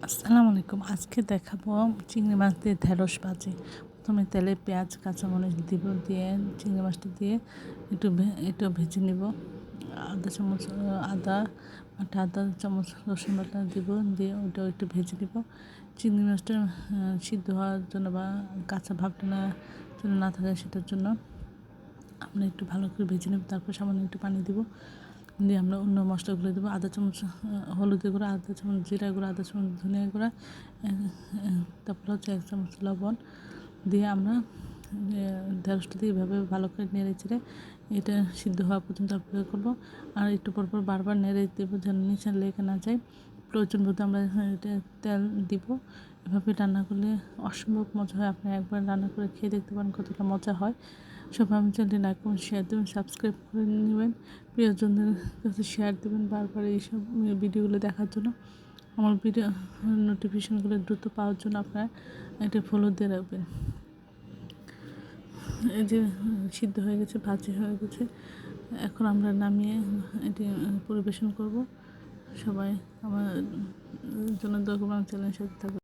আসসালামু আলাইকুম। আজকে দেখাবো চিংড়ি মাছ দিয়ে ঢেঁড়স ভাজি। প্রথমে তেলে পেঁয়াজ কাঁচামরিচ দিব, দিয়ে চিংড়ি মাছটা দিয়ে একটু ভেজে নিব। আধা চামচ আদা বাটা, আধা চামচ রসুন বাটা দিব, দিয়ে ওটাও একটু ভেজে নিব। চিংড়ি মাছটা সিদ্ধ হওয়ার জন্য বা কাঁচা ভাবটা না থাকে সেটার জন্য আমরা একটু ভালো করে ভেজে নেব। তারপর সামান্য একটু পানি দিব, দিয়ে আমরা অন্য মশলাগুলো দেবো। আধা চামচ হলুদের গুঁড়া, আধা চামচ জিরা গুঁড়া, আধা চামচ ধনিয়া গুঁড়া, তারপর হচ্ছে 1 চামচ লবণ দিয়ে আমরা ঢেঁড়সটা দিয়ে এভাবে ভালো করে নেড়ে চেড়ে এটা সিদ্ধ হওয়া পর্যন্ত অপেক্ষা করবো। আর একটু পর বারবার নেড়ে দেবো যেন নিচে লেগে না যায়। প্রয়োজন বোধে আমরা এটা তেল দিব। এভাবে রান্না করলে অসম্ভব মজা হয়। আপনি একবার রান্না করে খেয়ে দেখতে পারেন কতটা মজা হয়। সবাই আমি চ্যানেলটি লাইক করুন, শেয়ার দেবেন, সাবস্ক্রাইব করে নেবেন, প্রিয়জনদের কাছে শেয়ার দেবেন বারবার এইসব ভিডিওগুলো দেখার জন্য। আমার ভিডিও নোটিফিকেশনগুলো দ্রুত পাওয়ার জন্য আপনারা একটা ফলো দিয়ে রাখবেন। এই যে সিদ্ধ হয়ে গেছে, ভাজি হয়ে গেছে, এখন আমরা নামিয়ে এটি পরিবেশন করব। সবাই আমার জন্য দোয়া করবেন, চ্যানেলের সাথে থাকবেন।